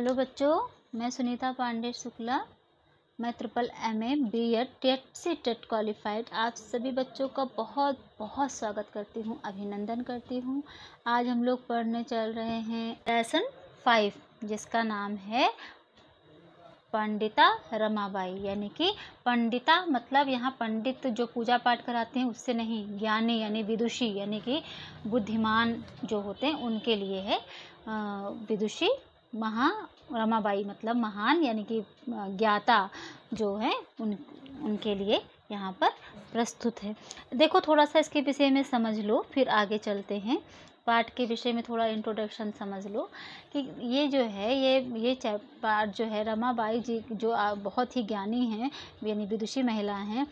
Hello बच्चों, मैं सुनीता पांडे शुक्ला। मैं triple MA BEd TET C TET qualified आप सभी बच्चों का बहुत बहुत स्वागत करती हूँ, अभिनंदन करती हूँ। आज हम लोग पढ़ने चल रहे हैं लेसन 5, जिसका नाम है पंडिता रमाबाई। यानी कि पंडिता मतलब यहाँ पंडित जो पूजा पाठ कराते हैं उससे नहीं, ज्ञानी यानी विदुषी यानी कि बुद्धिमान जो होते हैं उनके लिए है। विदुषी रमाबाई मतलब महान यानी कि ज्ञाता जो है उनके लिए यहाँ पर प्रस्तुत है। देखो थोड़ा सा इसके विषय में समझ लो, फिर आगे चलते हैं। पाठ के विषय में थोड़ा इंट्रोडक्शन समझ लो कि ये जो है ये पाठ जो है रमाबाई जी जो बहुत ही ज्ञानी हैं यानी विदुषी महिला हैं,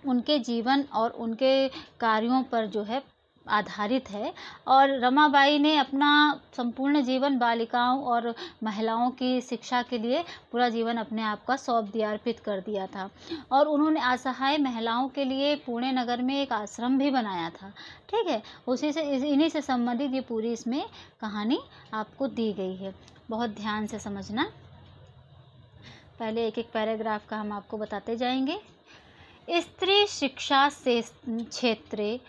उनके जीवन और उनके कार्यों पर जो है आधारित है। और रमाबाई ने अपना संपूर्ण जीवन बालिकाओं और महिलाओं की शिक्षा के लिए पूरा जीवन अपने आप का सौंप दिया, अर्पित कर दिया था। और उन्होंने असहाय महिलाओं के लिए पुणे नगर में एक आश्रम भी बनाया था। ठीक है, उसी से इन्हीं से संबंधित ये पूरी इसमें कहानी आपको दी गई है। बहुत ध्यान से समझना। पहले एक एक पैराग्राफ का हम आपको बताते जाएंगे। स्त्री शिक्षा से क्षेत्रे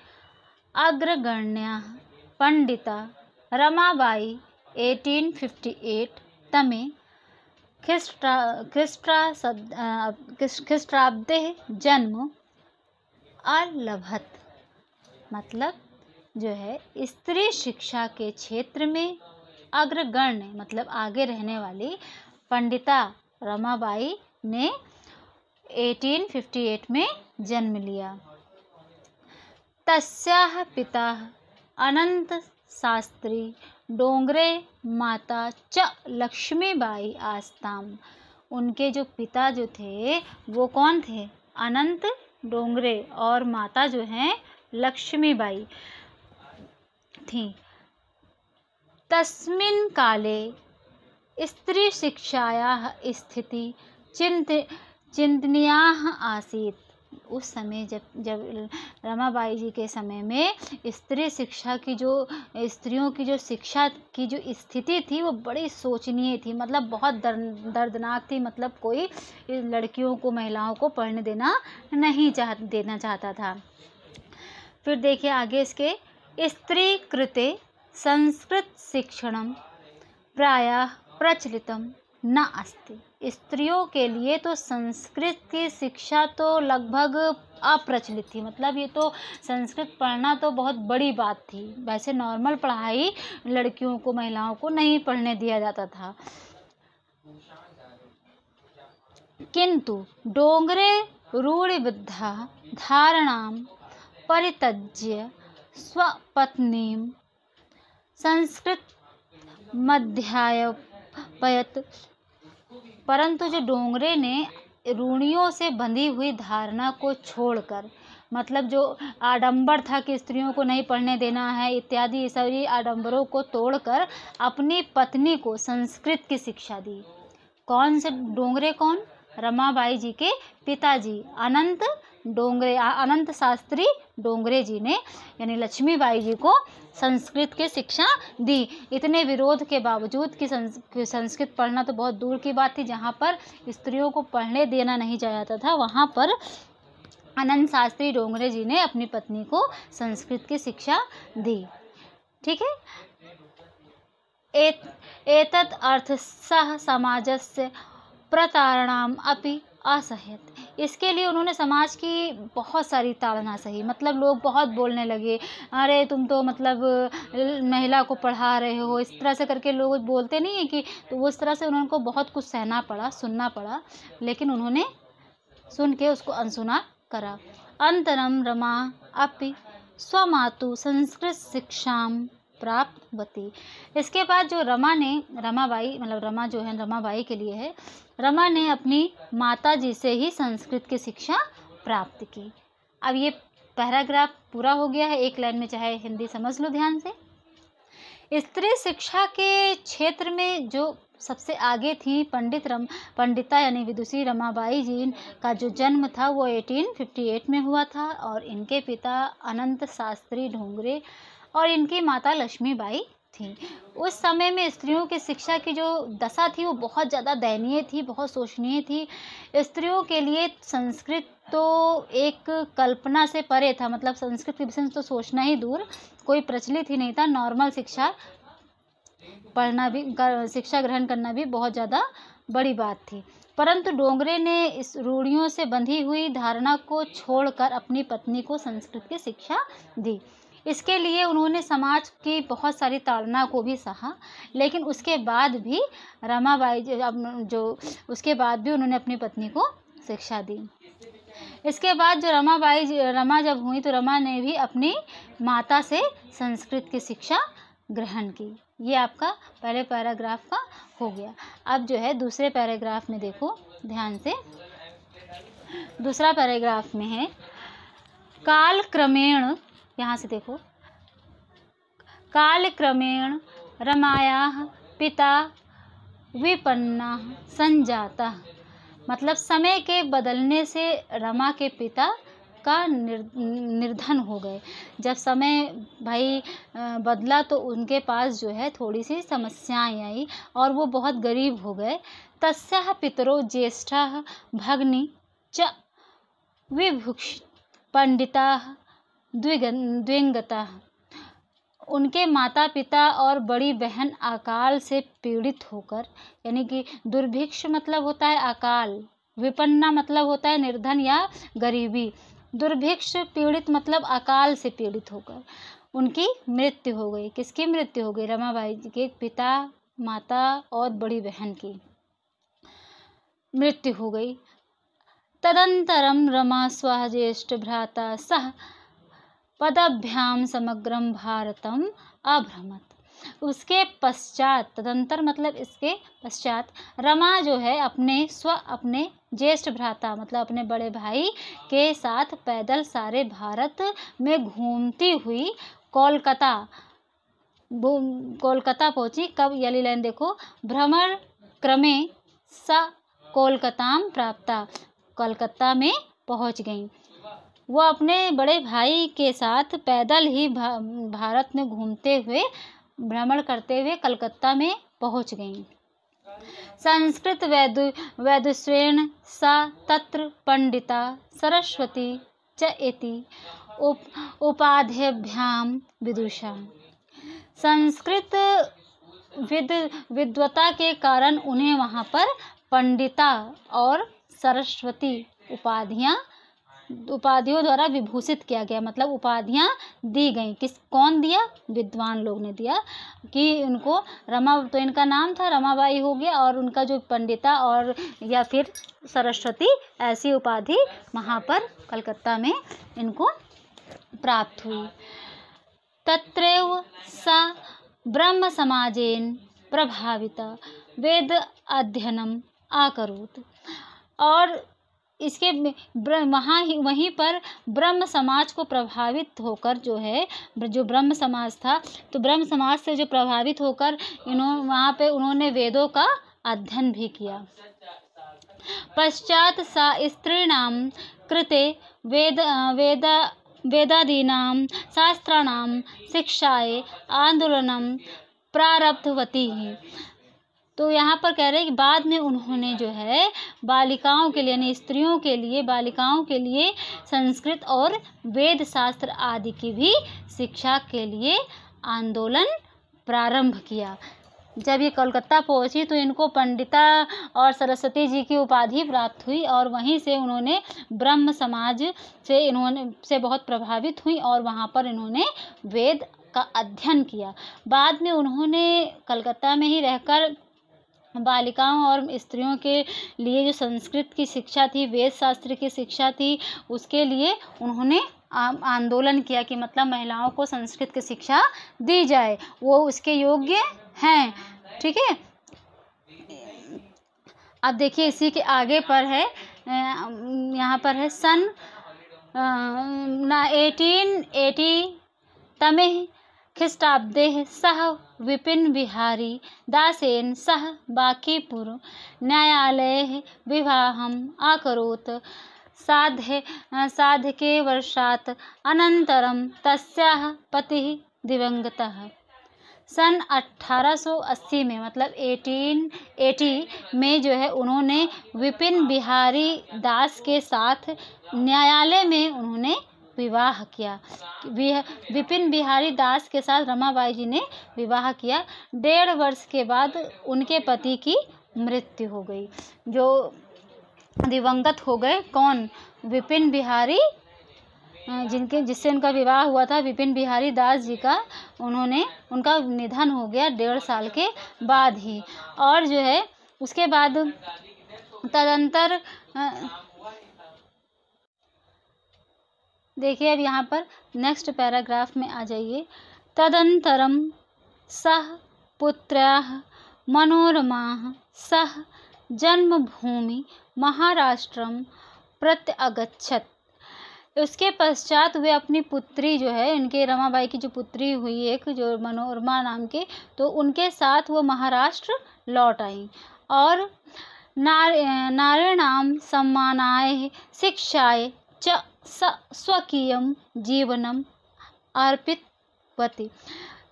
अग्रगण्या पंडिता रमाबाई 1858 तमे ख्रीष्टाब्दे जन्म अलभत। मतलब जो है स्त्री शिक्षा के क्षेत्र में अग्रगण्य मतलब आगे रहने वाली पंडिता रमाबाई ने 1858 में जन्म लिया। तस्याः पिता अनंत शास्त्री डोंगरे माता च लक्ष्मीबाई आस्ताम। उनके जो पिता जो थे वो कौन थे? अनंत डोंगरे, और माता जो हैं लक्ष्मीबाई थी। तस्मिन् काले स्त्री शिक्षायाः स्थिति चिंतनीया आसीत्। उस समय जब रमाबाई जी के समय में स्त्री शिक्षा की स्त्रियों की जो शिक्षा की जो स्थिति थी वो बड़ी शोचनीय थी, मतलब बहुत दर्दनाक थी। मतलब कोई लड़कियों को, महिलाओं को पढ़ने देना चाहता था। फिर देखिए आगे इसके, स्त्री कृते संस्कृत शिक्षणम प्रायः प्रचलितम न अस्ति। स्त्रियों के लिए तो संस्कृत की शिक्षा तो लगभग अप्रचलित थी। मतलब ये तो संस्कृत पढ़ना तो बहुत बड़ी बात थी। वैसे नॉर्मल पढ़ाई लड़कियों को, महिलाओं को नहीं पढ़ने दिया जाता था। किंतु डोंगरे रूढ़िबद्धा धारणाम परित्यज्य स्वपत्नीम संस्कृत मध्यापयत। परंतु जो डोंगरे ने रूढ़ियों से बंधी हुई धारणा को छोड़कर, मतलब जो आडंबर था कि स्त्रियों को नहीं पढ़ने देना है इत्यादि सभी आडंबरों को तोड़कर अपनी पत्नी को संस्कृत की शिक्षा दी। कौन से डोंगरे? कौन? रमाबाई जी के पिताजी अनंत शास्त्री डोंगरे जी ने यानी लक्ष्मीबाई जी को संस्कृत की शिक्षा दी। इतने विरोध के बावजूद कि संस्कृत पढ़ना तो बहुत दूर की बात थी, जहाँ पर स्त्रियों को पढ़ने देना नहीं जाता था, वहाँ पर अनंत शास्त्री डोंगरे जी ने अपनी पत्नी को संस्कृत की शिक्षा दी। ठीक है। एतत् अर्थ सह समाजस्य प्रतारणाम अपि असह्यत। इसके लिए उन्होंने समाज की बहुत सारी ताड़ना सही। मतलब लोग बहुत बोलने लगे, अरे तुम तो मतलब महिला को पढ़ा रहे हो, इस तरह से करके लोग बोलते नहीं है कि, तो उस तरह से उनको बहुत कुछ सहना पड़ा, सुनना पड़ा, लेकिन उन्होंने सुन के उसको अनसुना करा। अंतरम रमा अपि स्वमातु संस्कृत शिक्षाम प्राप्तवती। इसके बाद जो रमाबाई मतलब रमा जो है रमाबाई के लिए है, रमा ने अपनी माता जी से ही संस्कृत की शिक्षा प्राप्त की। अब ये पैराग्राफ पूरा हो गया है। एक लाइन में चाहे हिंदी समझ लो ध्यान से। स्त्री शिक्षा के क्षेत्र में जो सबसे आगे थी पंडिता यानी विदुषी रमाबाई जी का जो जन्म था वो 1858 में हुआ था। और इनके पिता अनंत शास्त्री डोंगरे और इनकी माता लक्ष्मीबाई थी। उस समय में स्त्रियों की शिक्षा की जो दशा थी वो बहुत ज़्यादा दयनीय थी, बहुत शोचनीय थी। स्त्रियों के लिए संस्कृत तो एक कल्पना से परे था, मतलब संस्कृत के विषय में तो सोचना ही दूर, कोई प्रचलित ही नहीं था। नॉर्मल शिक्षा पढ़ना भी, शिक्षा ग्रहण करना भी बहुत ज़्यादा बड़ी बात थी। परंतु डोंगरे ने इस रूढ़ियों से बंधी हुई धारणा को छोड़कर अपनी पत्नी को संस्कृत की शिक्षा दी। इसके लिए उन्होंने समाज की बहुत सारी ताड़ना को भी सहा, लेकिन उसके बाद भी रमाबाई उसके बाद भी उन्होंने अपनी पत्नी को शिक्षा दी। इसके बाद जो रमा जब हुई तो रमा ने भी अपनी माता से संस्कृत की शिक्षा ग्रहण की। ये आपका पहले पैराग्राफ का हो गया। अब जो है दूसरे पैराग्राफ में देखो ध्यान से। दूसरा पैराग्राफ में है काल क्रमेण, यहाँ से देखो, काल क्रमेण रमायाः पिता विपन्नः संजातः, मतलब समय के बदलने से रमा के पिता का निर्धन हो गए। जब समय भाई बदला तो उनके पास जो है थोड़ी सी समस्याएं आई और वो बहुत गरीब हो गए। तस्याः पितरो ज्येष्ठाः भगिनी च विभुक्ष पंडिताः द्विगताः, उनके माता पिता और बड़ी बहन अकाल से पीड़ित होकर, यानी कि दुर्भिक्ष मतलब होता है अकाल, विपन्ना मतलब होता है निर्धन या गरीबी, दुर्भिक्ष पीड़ित मतलब अकाल से पीड़ित होकर उनकी मृत्यु हो गई। किसकी मृत्यु हो गई? रमाबाई जी के पिता, माता और बड़ी बहन की मृत्यु हो गई। तदंतरम रमा स्वज्येष्ठ भ्राता सह पदाभ्याम समग्रम भारतम अभ्रमत। उसके पश्चात, तदंतर मतलब इसके पश्चात, रमा जो है अपने ज्येष्ठ भ्राता मतलब अपने बड़े भाई के साथ पैदल सारे भारत में घूमती हुई कोलकाता पहुंची। कब? यली लाइन देखो, भ्रमण क्रमे सा कोलकाताम प्राप्ता, कोलकाता में पहुंच गई। वो अपने बड़े भाई के साथ पैदल ही भारत में घूमते हुए, भ्रमण करते हुए कलकत्ता में पहुंच गईं। संस्कृत वैदुष्येण सा तत्र पंडिता सरस्वती च इति उपाध्यभ्याम विदुषा। संस्कृत विद्वता के कारण उन्हें वहाँ पर पंडिता और सरस्वती उपाधियों द्वारा विभूषित किया गया, मतलब उपाधियां दी गई। कौन दिया? विद्वान लोग ने दिया कि उनको रमा, तो इनका नाम था रमाबाई हो गया, और उनका जो पंडिता और या फिर सरस्वती, ऐसी उपाधि वहाँ पर कलकत्ता में इनको प्राप्त हुई। तत्रैव सा ब्रह्म समाजेन प्रभाविता वेद अध्ययनम आकरोत्, और इसके वहीं पर ब्रह्म समाज को प्रभावित होकर जो ब्रह्म समाज था, तो ब्रह्म समाज से जो प्रभावित होकर वहाँ पे उन्होंने वेदों का अध्ययन भी किया। पश्चात सा स्त्रीणां कृते वेदादीनां शास्त्राणां शिक्षायै आंदोलनं प्रारब्धवती। तो यहाँ पर कह रहे हैं कि बाद में उन्होंने जो है बालिकाओं के लिए, यानी स्त्रियों के लिए, बालिकाओं के लिए संस्कृत और वेद शास्त्र आदि की भी शिक्षा के लिए आंदोलन प्रारंभ किया। जब ये कलकत्ता पहुंची तो इनको पंडिता और सरस्वती जी की उपाधि प्राप्त हुई, और वहीं से उन्होंने ब्रह्म समाज से बहुत प्रभावित हुई और वहाँ पर इन्होंने वेद का अध्ययन किया। बाद में उन्होंने कलकत्ता में ही रहकर बालिकाओं और स्त्रियों के लिए जो संस्कृत की शिक्षा थी, वेद शास्त्र की शिक्षा थी, उसके लिए उन्होंने आंदोलन किया कि मतलब महिलाओं को संस्कृत की शिक्षा दी जाए, वो उसके योग्य हैं। ठीक है, अब देखिए इसी के आगे पर है, यहाँ पर है सन 1880 तमे ख्रीष्टाब्दे सह विपिन बिहारी दासेन सह बांकीपुर न्यायालये विवाहम् अकरोत्। साधके वर्षात् अनन्तरं तस्याः पतिः दिवङ्गतः। सन 1880 में मतलब 1880 में जो है उन्होंने विपिन बिहारी दास के साथ न्यायालय में उन्होंने विवाह किया। विपिन बिहारी दास के साथ रमाबाई जी ने विवाह किया। 1.5 वर्ष के बाद उनके पति की मृत्यु हो गई, जो दिवंगत हो गए। कौन? विपिन बिहारी, जिससे उनका विवाह हुआ था विपिन बिहारी दास जी का, उनका निधन हो गया 1.5 साल के बाद ही। और जो है उसके बाद तदंतर देखिए, अब यहाँ पर नेक्स्ट पैराग्राफ में आ जाइए। तदंतरम सह पुत्र्याः मनोरमाः सह जन्मभूमि महाराष्ट्रम प्रत्यगच्छत्। उसके पश्चात वे अपनी पुत्री जो है, इनके रमाबाई की जो पुत्री हुई एक, जो मनोरमा नाम के, तो उनके साथ वो महाराष्ट्र लौट आई और नारीणां सम्मानाय शिक्षाय च स्वकीयं जीवनम अर्पितवती।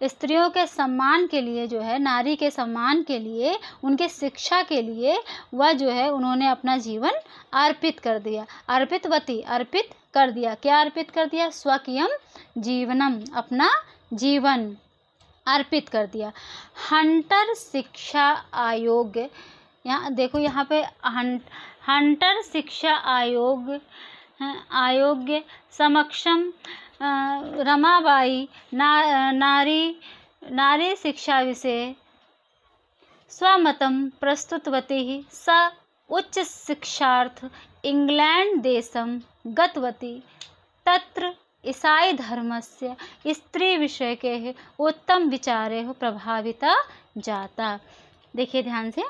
स्त्रियों के सम्मान के लिए जो है, नारी के सम्मान के लिए, उनके शिक्षा के लिए वह जो है उन्होंने अपना जीवन अर्पित कर दिया। अर्पितवती, अर्पित कर दिया। क्या अर्पित कर दिया? स्वकीयम जीवनम, अपना जीवन अर्पित कर दिया। हंटर शिक्षा आयोग, यहाँ देखो, यहाँ पे हंटर शिक्षा आयोग समक्षम रमाबाई नारी शिक्षा विषये स्वमतं प्रस्तुतवती। सा उच्च शिक्षार्थ इंग्लैंड देशं गतवती। तत्र ईसाई धर्मस्य स्त्री विषयके उत्तम विचारे प्रभाविता जाता। देखिए ध्यान से,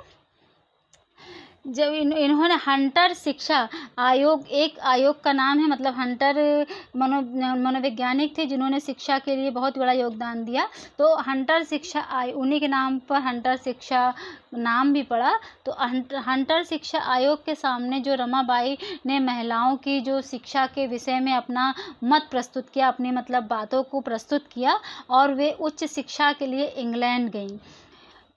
जब इन्होंने हंटर शिक्षा आयोग, एक आयोग का नाम है, मतलब हंटर मनोवैज्ञानिक थे जिन्होंने शिक्षा के लिए बहुत बड़ा योगदान दिया। तो हंटर शिक्षा उन्हीं के नाम पर हंटर शिक्षा नाम भी पड़ा। तो हंटर शिक्षा आयोग के सामने जो रमाबाई ने महिलाओं की जो शिक्षा के विषय में अपना मत प्रस्तुत किया, अपनी मतलब बातों को प्रस्तुत किया, और वे उच्च शिक्षा के लिए इंग्लैंड गईं।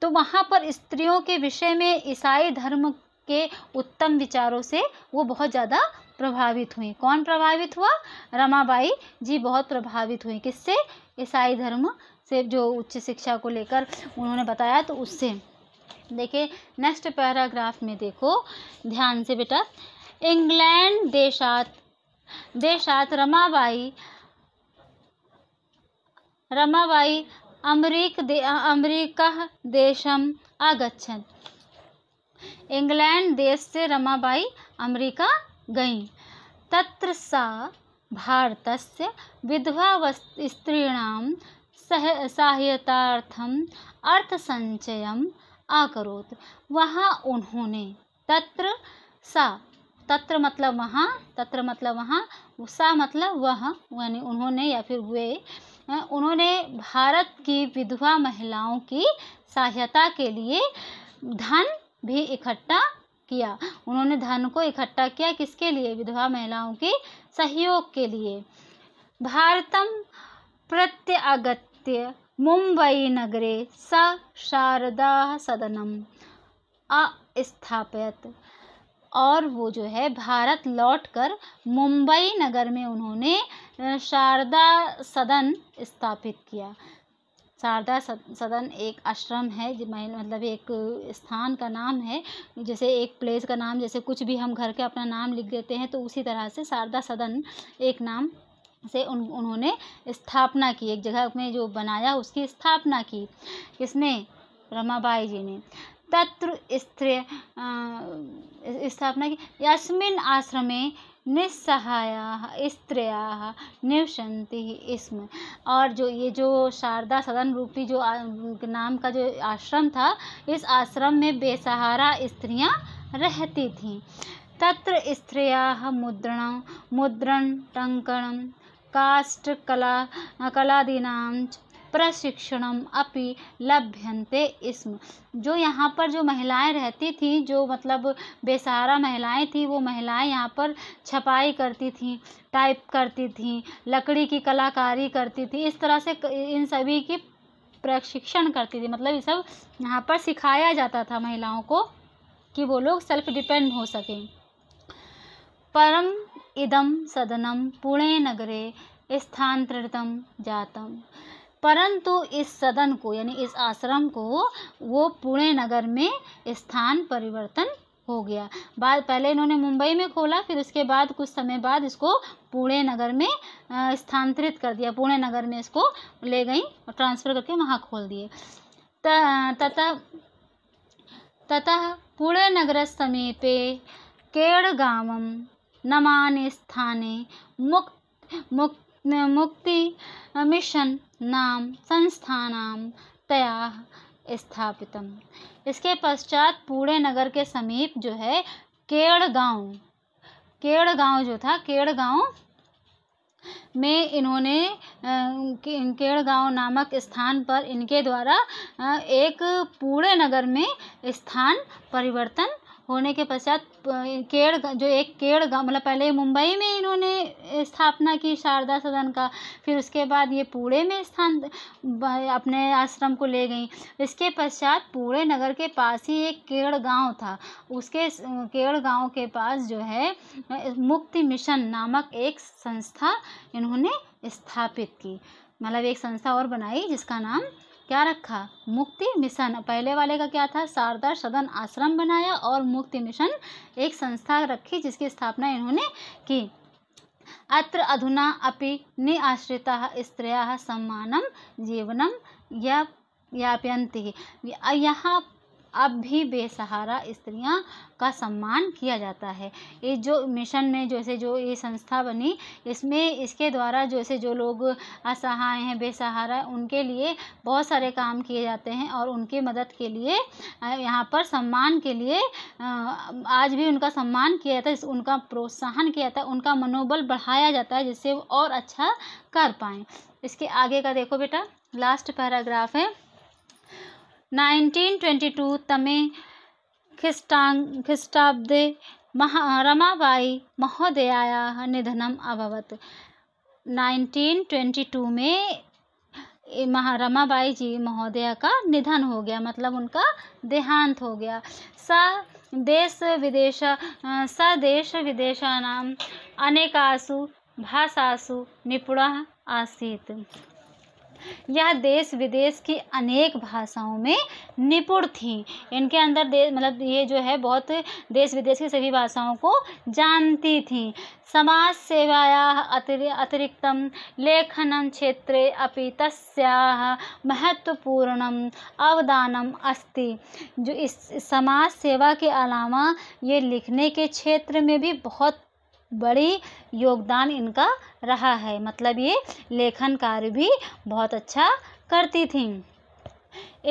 तो वहाँ पर स्त्रियों के विषय में ईसाई धर्म के उत्तम विचारों से वो बहुत ज़्यादा प्रभावित हुई। कौन प्रभावित हुआ? रमाबाई जी बहुत प्रभावित हुई। किससे? ईसाई धर्म से, जो उच्च शिक्षा को लेकर उन्होंने बताया, तो उससे। देखिए नेक्स्ट पैराग्राफ में देखो ध्यान से बेटा। इंग्लैंड देशात रमाबाई अमेरिका देशम आगच्छन्। इंग्लैंड देश से रमाबाई अमेरिका गईं। तत्र सा भारतस्य विधवा स्त्रीणां सहायतार्थम अर्थसंचयम् अकरोत्। वहाँ उन्होंने तत्र मतलब वहाँ, तत्र मतलब वहाँ, सा मतलब वह, यानी उन्होंने या फिर वे, उन्होंने भारत की विधवा महिलाओं की सहायता के लिए धन भी इकट्ठा किया। उन्होंने धन को इकट्ठा किया किसके लिए? विधवा महिलाओं के सहयोग के लिए। भारतम प्रत्यागत्य मुंबई नगरे स शारदा सदनम अस्थापयत्। और वो जो है भारत लौटकर मुंबई नगर में उन्होंने शारदा सदन स्थापित किया। शारदा सदन एक आश्रम है, मतलब एक स्थान का नाम है, जैसे एक प्लेस का नाम, जैसे कुछ भी हम घर के अपना नाम लिख देते हैं, तो उसी तरह से शारदा सदन एक नाम से उन्होंने स्थापना की। एक जगह में जो बनाया उसकी स्थापना की। किसने? रमाबाई जी ने। तत्र स्थापना की। यस्मिन् आश्रमे निस्सहायाः स्त्रियः निवसन्ति स्म। और जो शारदा सदन रूपी जो नाम का जो आश्रम था, इस आश्रम में बेसहारा स्त्रियां रहती थीं। तत्र स्त्रियः मुद्रण टंकणं काष्ठकलादीनां प्रशिक्षणम अपि लभ्यन्ते स्म। जो यहाँ पर जो महिलाएं रहती थी, जो मतलब बेसहारा महिलाएं थी, वो महिलाएं यहाँ पर छपाई करती थीं, टाइप करती थीं, लकड़ी की कलाकारी करती थी। इस तरह से इन सभी की प्रशिक्षण करती थी। मतलब ये सब यहाँ पर सिखाया जाता था महिलाओं को कि वो लोग सेल्फ डिपेंड हो सकें। परम इदम सदनम पुणे नगरे स्थानांतरितम जातम। परंतु इस सदन को यानी इस आश्रम को वो पुणे नगर में स्थान परिवर्तन हो गया। पहले इन्होंने मुंबई में खोला, फिर उसके बाद कुछ समय बाद इसको पुणे नगर में स्थानांतरित कर दिया। पुणे नगर में इसको ले गई और ट्रांसफ़र करके वहाँ खोल दिए। ततः पुणे नगर समीपे केडगांवं नामानि स्थाने मुक्ति मिशन नाम संस्थानाम तया स्थापितम। इसके पश्चात पुणे नगर के समीप जो है केडगांव जो था, केडगांव में इन्होंने केडगांव नामक स्थान पर इनके द्वारा एक पुणे नगर में स्थान परिवर्तन होने के पश्चात केडगांव मतलब पहले मुंबई में इन्होंने स्थापना की शारदा सदन का, फिर उसके बाद ये पुणे में स्थान अपने आश्रम को ले गई। इसके पश्चात पुणे नगर के पास ही एक केडगांव था, उसके केडगांव के पास जो है मुक्ति मिशन नामक एक संस्था इन्होंने स्थापित की। मतलब एक संस्था और बनाई जिसका नाम क्या रखा, मुक्ति मिशन। पहले वाले का क्या था, शारदा सदन आश्रम बनाया और मुक्ति मिशन एक संस्था रखी जिसकी स्थापना इन्होंने की। अत्र अधुना अपि निआश्रिताः स्त्रियः सम्मानं जीवनं यापयन्ति। यहाँ अब भी बेसहारा स्त्रियां का सम्मान किया जाता है। ये जो मिशन में जैसे जो ये संस्था बनी, इसमें इसके द्वारा जैसे जो लोग असहाय हैं, बेसहारा, उनके लिए बहुत सारे काम किए जाते हैं और उनकी मदद के लिए यहाँ पर सम्मान के लिए आज भी उनका सम्मान किया जाता है, उनका प्रोत्साहन किया जाता है, उनका मनोबल बढ़ाया जाता है जिससे वो और अच्छा कर पाएँ। इसके आगे का देखो बेटा, लास्ट पैराग्राफ है। 1922 तमे ख्रीष्टाब्दे रमाबाई महोदयायाः निधनम् अभवत्। 1922 में रमाबाई जी महोदया का निधन हो गया, मतलब उनका देहांत हो गया। देश विदेशानां अनेकासु भाषासु निपुणः आसीत्। यह देश विदेश की अनेक भाषाओं में निपुण थी। इनके अंदर मतलब ये जो है बहुत देश विदेश की सभी भाषाओं को जानती थी। समाज सेवायाः अतिरिक्तं लेखनं क्षेत्रे अपि तस्याः महत्वपूर्णम् अवदानम् अस्ति। जो इस समाज सेवा के अलावा ये लिखने के क्षेत्र में भी बहुत बड़ी योगदान इनका रहा है। मतलब ये लेखन कार्य भी बहुत अच्छा करती थी।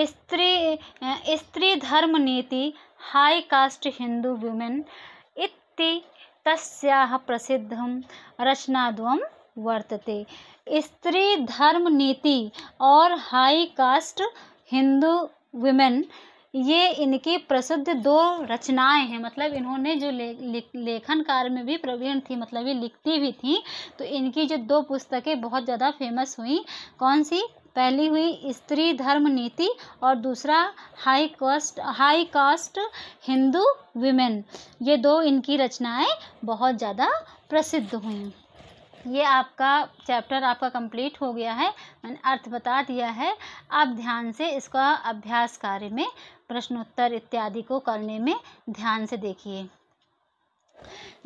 स्त्री धर्म नीति हाई कास्ट हिंदू वुमेन इति तस्याः प्रसिद्धं रचनाद्वयं वर्तते। स्त्री धर्म नीति और हाई कास्ट हिंदू वुमेन, ये इनकी प्रसिद्ध 2 रचनाएं हैं। मतलब इन्होंने जो लेखन कार्य में भी प्रवीण थी, मतलब ये लिखती भी थी, तो इनकी जो 2 पुस्तकें बहुत ज़्यादा फेमस हुई। कौन सी? पहली हुई स्त्री धर्म नीति और दूसरा हाई कास्ट हिंदू विमेन। ये 2 इनकी रचनाएं बहुत ज़्यादा प्रसिद्ध हुई। ये आपका चैप्टर आपका कंप्लीट हो गया है, मैंने अर्थ बता दिया है। आप ध्यान से इसका अभ्यास कार्य में प्रश्नोत्तर इत्यादि को करने में ध्यान से देखिए।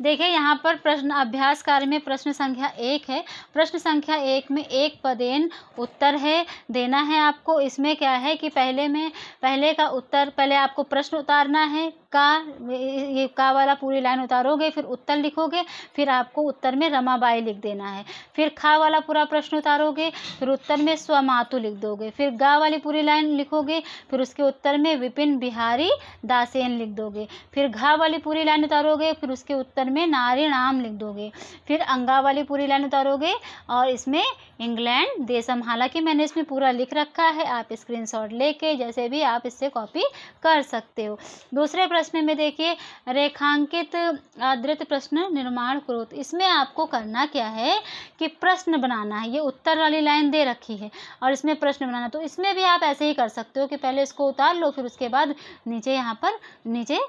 देखिए यहाँ पर प्रश्न अभ्यास कार्य में प्रश्न संख्या 1 है। प्रश्न संख्या 1 में एक पदेन उत्तर है देना है आपको। इसमें क्या है कि पहले का उत्तर, पहले आपको प्रश्न उतारना है, ये का वाला पूरी लाइन उतारोगे, फिर उत्तर लिखोगे, फिर आपको उत्तर में रमाबाई लिख देना है। फिर खा वाला पूरा प्रश्न उतारोगे, फिर उत्तर में स्वमातु लिख दोगे। फिर गा वाली पूरी लाइन लिखोगे, फिर उसके उत्तर में विपिन बिहारी दासेन लिख दोगे। फिर घा वाली पूरी लाइन उतारोगे, फिर इसके उत्तर में नारी नाम लिख दोगे। फिर अंगा वाली पूरी लाइन उतारोगे और इसमें इंग्लैंड देशम, हालांकि मैंने इसमें पूरा लिख रखा है, आप स्क्रीनशॉट लेके जैसे भी आप इससे कॉपी कर सकते हो। दूसरे प्रश्न में देखिए, रेखांकित आदृत प्रश्न निर्माण करो। तो इसमें आपको करना क्या है कि प्रश्न बनाना है। ये उत्तर वाली लाइन दे रखी है और इसमें प्रश्न बनाना, तो इसमें भी आप ऐसे ही कर सकते हो कि पहले इसको उतार लो, फिर उसके बाद नीचे यहाँ पर नीचे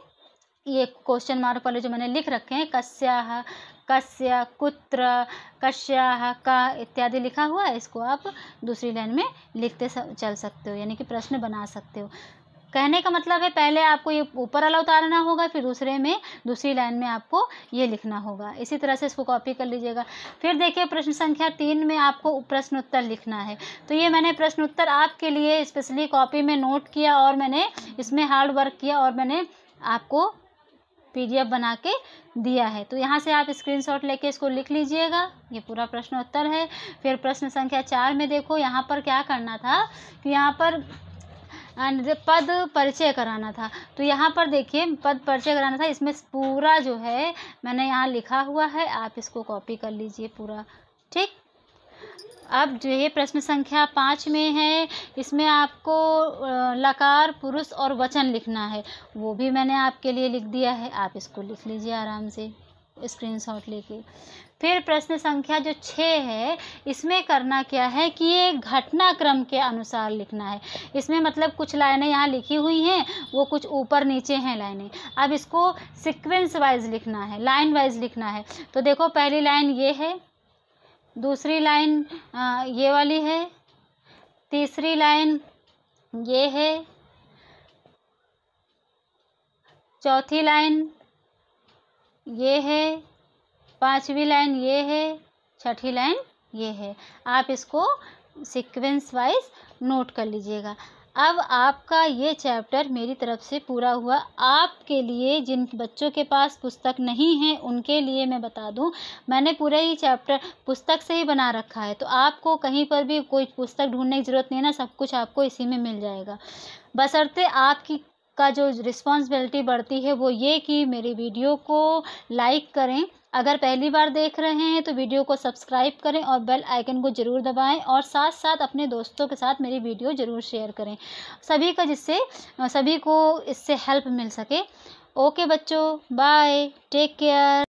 ये क्वेश्चन मार्क वाले जो मैंने लिख रखे हैं, कस्याः, कस्य, कुत्र, कस्याः, का इत्यादि लिखा हुआ है, इसको आप दूसरी लाइन में लिखते चल सकते हो, यानी कि प्रश्न बना सकते हो। कहने का मतलब है पहले आपको ये ऊपर वाला उतारना होगा, फिर दूसरे में दूसरी लाइन में आपको ये लिखना होगा। इसी तरह से इसको कॉपी कर लीजिएगा। फिर देखिए प्रश्न संख्या 3 में आपको प्रश्न उत्तर लिखना है। तो ये मैंने प्रश्न उत्तर आपके लिए स्पेशली कॉपी में नोट किया और मैंने इसमें हार्ड वर्क किया और मैंने आपको PDF बना के दिया है। तो यहाँ से आप स्क्रीनशॉट लेके इसको लिख लीजिएगा। ये पूरा प्रश्न उत्तर है। फिर प्रश्न संख्या 4 में देखो, यहाँ पर क्या करना था कि यहाँ पर पद परिचय कराना था। तो यहाँ पर देखिए पद परिचय कराना था, इसमें पूरा जो है मैंने यहाँ लिखा हुआ है, आप इसको कॉपी कर लीजिए पूरा, ठीक। अब जो ये प्रश्न संख्या 5 में है, इसमें आपको लकार, पुरुष और वचन लिखना है, वो भी मैंने आपके लिए लिख दिया है, आप इसको लिख लीजिए आराम से स्क्रीनशॉट लेके। फिर प्रश्न संख्या जो 6 है, इसमें करना क्या है कि ये घटनाक्रम के अनुसार लिखना है। इसमें मतलब कुछ लाइनें यहाँ लिखी हुई हैं, वो कुछ ऊपर नीचे हैं लाइनें, अब इसको सीक्वेंस वाइज लिखना है, लाइन वाइज लिखना है। तो देखो पहली लाइन ये है, दूसरी लाइन ये वाली है, तीसरी लाइन ये है, चौथी लाइन ये है, पांचवी लाइन ये है, छठी लाइन ये है। आप इसको सीक्वेंस वाइज नोट कर लीजिएगा। अब आपका ये चैप्टर मेरी तरफ से पूरा हुआ। आपके लिए जिन बच्चों के पास पुस्तक नहीं है उनके लिए मैं बता दूं, मैंने पूरा ही चैप्टर पुस्तक से ही बना रखा है, तो आपको कहीं पर भी कोई पुस्तक ढूंढने की ज़रूरत नहीं है ना, सब कुछ आपको इसी में मिल जाएगा। बशर्ते आपकी का जो रिस्पॉन्सिबिलिटी बढ़ती है वो ये कि मेरी वीडियो को लाइक करें, अगर पहली बार देख रहे हैं तो वीडियो को सब्सक्राइब करें और बेल आइकन को ज़रूर दबाएं और साथ साथ अपने दोस्तों के साथ मेरी वीडियो ज़रूर शेयर करें सभी का, जिससे सभी को इससे हेल्प मिल सके। ओके बच्चों, बाय, टेक केयर।